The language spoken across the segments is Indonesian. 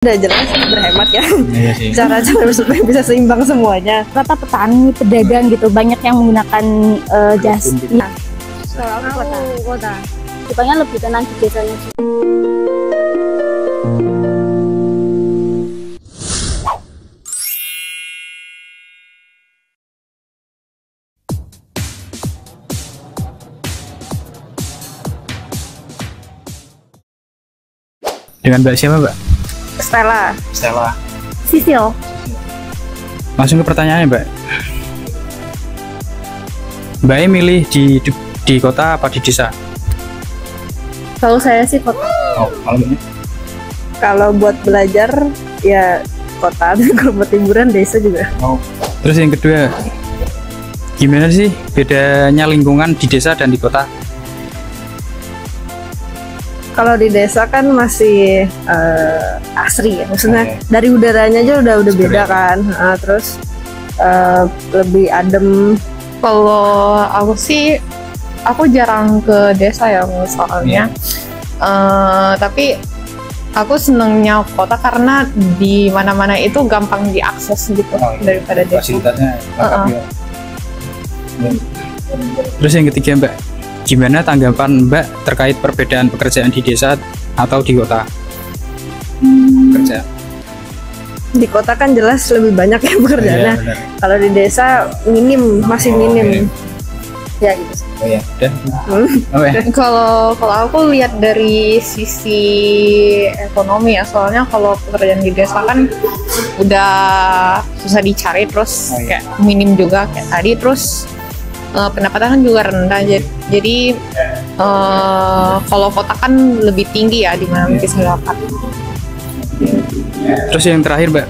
Udah jelas berhemat ya. Iya sih. Cara-cara supaya bisa seimbang semuanya. Rata petani, pedagang gitu banyak yang menggunakan jas. Nah, Kalau aku kota. supaya lebih tenang di desanya. Dengan Mbak siapa, Mbak? Stella. Stella. Sisil. Langsung ke pertanyaannya, Mbak. Mbak milih di kota apa di desa? Kalau saya sih kota. Oh, kalau Mbaknya? Kalau buat belajar ya kota, kalau buat liburan desa juga. Oh. Terus yang kedua, gimana sih bedanya lingkungan di desa dan di kota? Kalau di desa kan masih asri ya, maksudnya dari udaranya aja udah beda kan. Terus lebih adem. Kalau aku sih, aku jarang ke desa ya soalnya. Tapi aku senengnya kota karena di mana-mana itu gampang diakses gitu daripada desa. Fasilitasnya lengkap ya. Terus yang ketiga, Mbak, gimana tanggapan Mbak terkait perbedaan pekerjaan di desa atau di kota? Kerja. Di kota kan jelas lebih banyak ya pekerjaannya. Iya, Kalau di desa masih minim. Ya gitu. Oh ya, udah. Oh ya. Kalau aku lihat dari sisi ekonomi ya, soalnya kalau pekerjaan di desa kan udah susah dicari, terus kayak minim juga kayak tadi, terus pendapatan kan juga rendah, jadi kalau kota kan lebih tinggi ya, dimana bisa dapat. Terus yang terakhir, Mbak,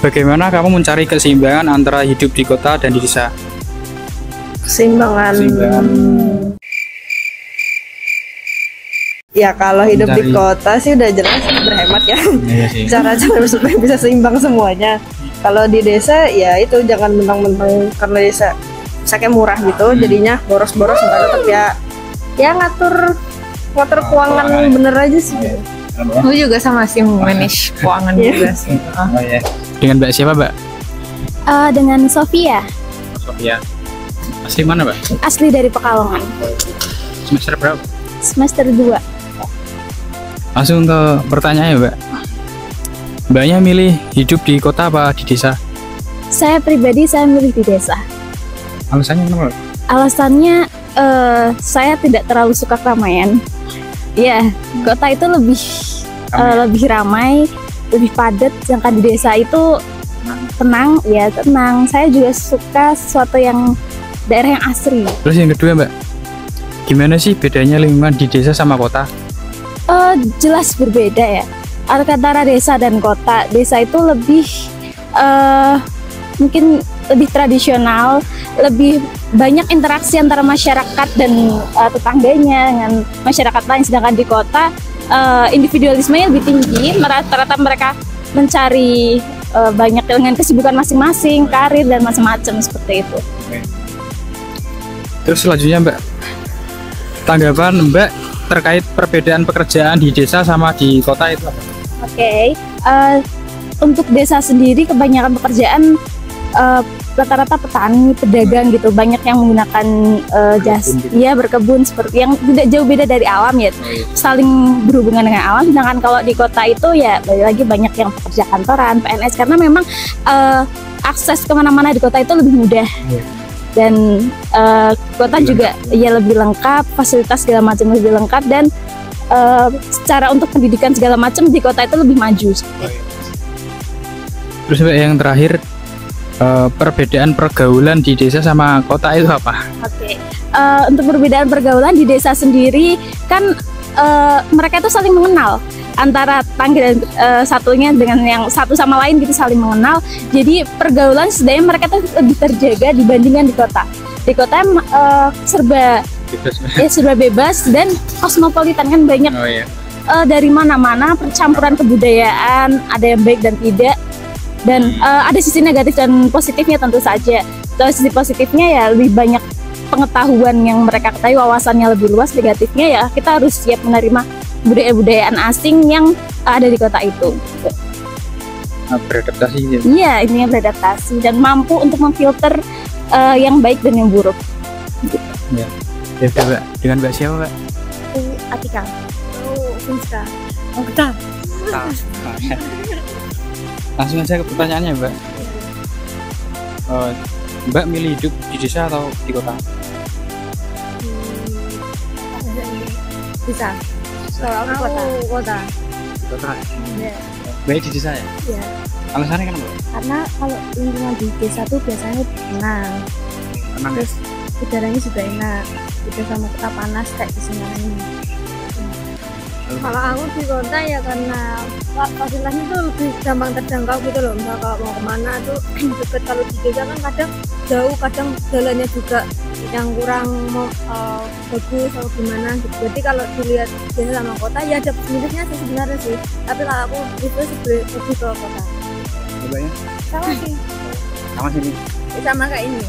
bagaimana kamu mencari keseimbangan antara hidup di kota dan di desa? Keseimbangan. Ya kalau hidup di kota sih udah jelas berhemat ya. Iya sih. Cara-cara supaya bisa seimbang semuanya. Kalau di desa ya itu jangan mentang-mentang karena desa kayak murah gitu, jadinya boros-boros, tetap ya ngatur keuangan bener aja sih. Aku juga sama sih manage keuangan juga sih. Oh ya. Dengan Mbak siapa, Mbak? Dengan Sofia, Sofia. Asli mana, Mbak? asli dari Pekalongan, Semester berapa? semester 2. Langsung ke pertanyaannya, Mbak. Mbaknya milih hidup di kota apa di desa? Saya pribadi saya milih di desa. Alasannya kenapa? Alasannya saya tidak terlalu suka keramaian. Ya, kota itu lebih ramai, lebih padat. Sedangkan di desa itu tenang, ya tenang. Saya juga suka sesuatu yang daerah yang asri. Terus yang kedua, Mbak, gimana sih bedanya lingkungan di desa sama kota? Jelas berbeda ya. Antara desa dan kota. Desa itu lebih mungkin lebih tradisional, lebih banyak interaksi antara masyarakat dan tetangganya dengan masyarakat lain. Sedangkan di kota individualismenya lebih tinggi. Rata-rata mereka mencari banyak dengan kesibukan masing-masing, karir dan macam-macam seperti itu. Terus selanjutnya, Mbak, tanggapan Mbak terkait perbedaan pekerjaan di desa sama di kota itu apa? Oke, untuk desa sendiri kebanyakan pekerjaan rata-rata petani, pedagang gitu, banyak yang menggunakan jas, ya berkebun, seperti yang tidak jauh beda dari alam ya, saling berhubungan dengan alam. Sedangkan kalau di kota itu ya lagi banyak yang pekerja kantoran, PNS, karena memang akses kemana-mana di kota itu lebih mudah. Dan kota juga ya lebih lengkap, fasilitas segala macam lebih lengkap, dan secara untuk pendidikan segala macam di kota itu lebih maju. Terus, Mbak, yang terakhir, perbedaan pergaulan di desa sama kota itu apa? Oke, untuk perbedaan pergaulan di desa sendiri kan mereka itu saling mengenal antara tangga dan satunya dengan yang satu sama lain gitu, saling mengenal. Jadi pergaulan sebenarnya mereka tuh lebih terjaga dibandingkan di kota. Di kota serba bebas dan kosmopolitan, kan banyak dari mana-mana, percampuran kebudayaan, ada yang baik dan tidak. Dan ada sisi negatif dan positifnya tentu saja. Kalau sisi positifnya ya lebih banyak pengetahuan yang mereka ketahui, wawasannya lebih luas. Negatifnya ya kita harus siap menerima budaya-budayaan asing yang ada di kota itu. beradaptasi gitu. Iya, intinya beradaptasi dan mampu untuk memfilter yang baik dan yang buruk. Ya. Ya udah, Mbak. Dengan Mbak siapa, Mbak? Atika. Finska. Langsung aja ke pertanyaannya, Mbak. Mbak milih hidup di desa atau di kota? Bisa. Kalau aku kota. Di kota. Iya. Baik di desa ya? Iya. Alasannya kenapa? Karena kalau lingkungan di desa tuh biasanya tenang. Tenang. Terus udaranya juga enak. Udah sama kota panas kayak di Semarang ini. Kalau aku di kota ya karena fasilitasnya tuh lebih gampang terjangkau gitu loh. Misal kalau mau kemana tuh deket. Kalau di desa kan kadang jauh, kadang jalannya juga yang kurang bagus atau gimana gitu. Jadi kalau dilihat desa sama kota ya ada minusnya sih sebenarnya sih. Tapi kalau aku itu lebih ke kota. Mbaknya? Sama sih. Sama sini. Sama kayak ini.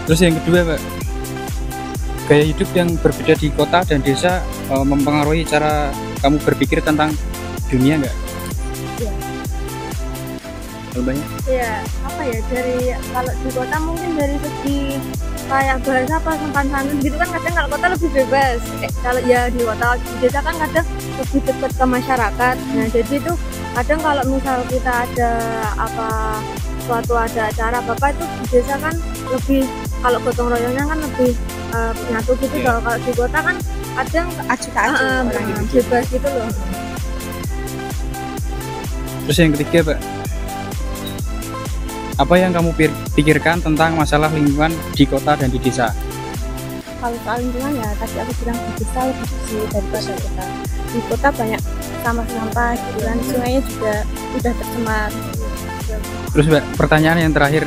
Terus yang kedua, Mbak, gaya hidup yang berbeda di kota dan desa mempengaruhi cara kamu berpikir tentang dunia nggak? Iya. Mbaknya? Iya, apa ya, dari kalau di kota mungkin dari segi kayak bahasa apa sopan santun gitu kan kadang kalau kota lebih bebas. Kalau ya di kota, di desa kan kadang lebih dekat ke masyarakat. Nah jadi itu kadang kalau misal kita ada suatu ada acara apa itu di desa kan lebih, kalau gotong royongnya kan lebih nyatu gitu. Kalau di kota kan kadang bebas gitu loh. Terus yang ketiga, Pak, apa yang kamu pikirkan tentang masalah lingkungan di kota dan di desa? Kalau soal lingkungan ya tadi aku bilang di desa lebih bersih daripada kota. Di kota banyak sampah-sampah gitu kan, sungainya juga udah tercemar. Terus, Mbak, pertanyaan yang terakhir,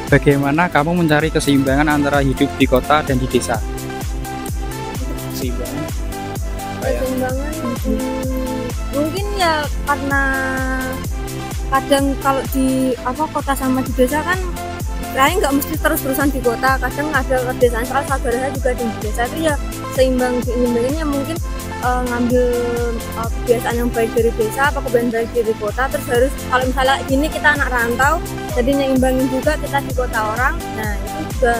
bagaimana kamu mencari keseimbangan antara hidup di kota dan di desa? Keseimbangan? Keseimbangan mungkin ya karena kadang kalau di kota sama di desa kan lain nggak mesti terus-terusan di kota, kadang ada kedesaan. Soal saudara saya juga di desa itu ya seimbang, diimbanginnya mungkin ngambil kebiasaan yang baik dari desa apa kebiasaan baik dari kota. Terus harus kalau misalnya ini kita anak rantau jadi nyimbangin juga kita di kota orang. Nah itu juga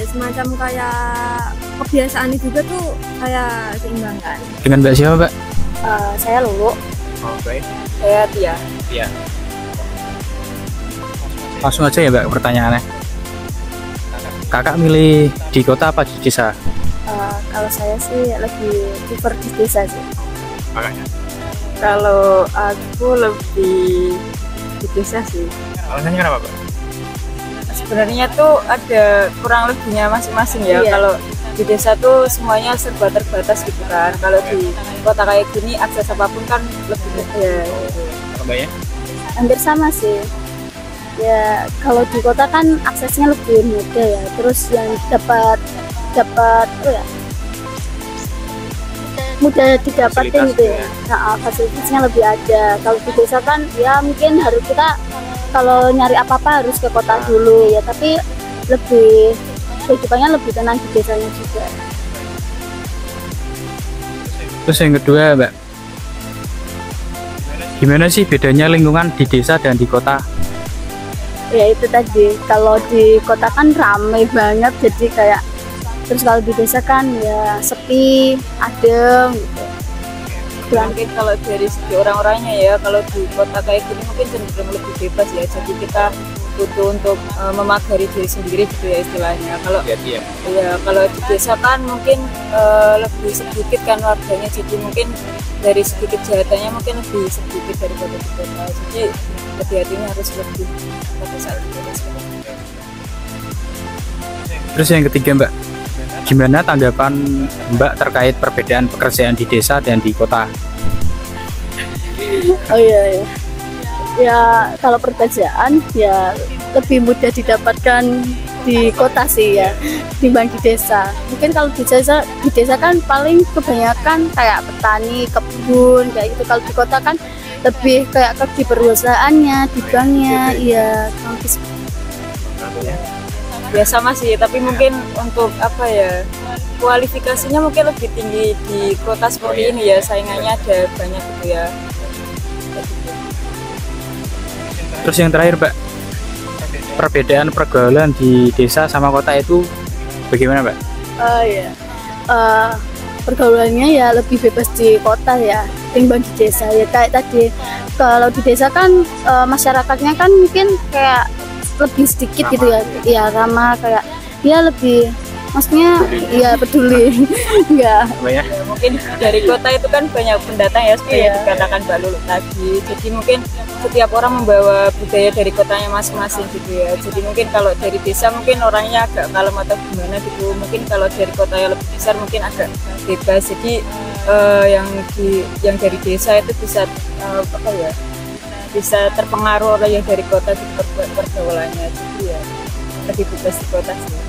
semacam kayak kebiasaan juga tuh saya seimbangkan. Dengan Mbak siapa, Mbak? Saya Lulu. Oh, baik. Saya Tia. Iya. Langsung aja ya, Mbak, pertanyaannya. Kakak milih di kota apa di desa? Kalau saya sih lebih prefer di desa sih. Makanya. Kalau aku lebih di desa sih. Alasannya kenapa, Mbak? Sebenarnya tuh ada kurang lebihnya masing-masing ya. Iya. Kalau di desa tuh semuanya serba terbatas gitu kan. Kalau di kota kayak gini akses apapun kan lebih mudah. Ya, Kalau Mbaknya? Hampir sama sih. Ya kalau di kota kan aksesnya lebih mudah ya. Terus yang dapat mudah didapatin gitu ya. Nah, fasilitasnya lebih ada. Kalau di desa kan ya mungkin harus kita kalau nyari apa-apa harus ke kota dulu ya. Tapi lebih kehidupannya lebih tenang di desanya juga. Terus yang kedua, Mbak, gimana sih bedanya lingkungan di desa dan di kota? Ya itu tadi, kalau di kota kan ramai banget jadi kayak, terus kalau di desa kan ya sepi, adem gitu. Mungkin kalau dari segi orang-orangnya ya, kalau di kota kayak gini mungkin cenderung lebih bebas ya. Jadi kita butuh untuk memagari diri sendiri gitu ya istilahnya. Kalau kalau di desa kan mungkin lebih sedikit kan warganya, jadi mungkin dari segi kejahatannya mungkin lebih sedikit daripada di kota. Jadi hati-hatinya harus lebih pada saat di desa. Terus yang ketiga, Mbak, gimana tanggapan Mbak terkait perbedaan pekerjaan di desa dan di kota? Oh iya, ya kalau pekerjaan ya lebih mudah didapatkan di kota sih ya dibanding di desa. Mungkin kalau di desa kan paling kebanyakan kayak petani, kebun kayak gitu. Kalau di kota kan lebih kayak di perusahaannya, di banknya, ya Ya sama sih, tapi mungkin untuk apa ya, kualifikasinya mungkin lebih tinggi di kota seperti ini ya, saingannya ada banyak gitu ya. Terus yang terakhir Mbak, perbedaan pergaulan di desa sama kota itu bagaimana Mbak? Ya. Pergaulannya ya lebih bebas di kota ya, timbang di desa ya. Kayak tadi, kalau di desa kan masyarakatnya kan mungkin kayak lebih sedikit gitu ya, ya ramah, kayak dia lebih, maksudnya ya peduli. Enggak. Ya, mungkin dari kota itu kan banyak pendatang ya, seperti yang dikatakan Mbak Lulu tadi. Jadi mungkin setiap orang membawa budaya dari kotanya masing-masing gitu ya. Jadi mungkin kalau dari desa mungkin orangnya agak kalem atau gimana gitu. Mungkin kalau dari kota yang lebih besar mungkin agak bebas. Jadi yang dari desa itu bisa apa ya? Bisa terpengaruh oleh yang dari kota di pergaulannya. Jadi ya lebih bebas di kota sih.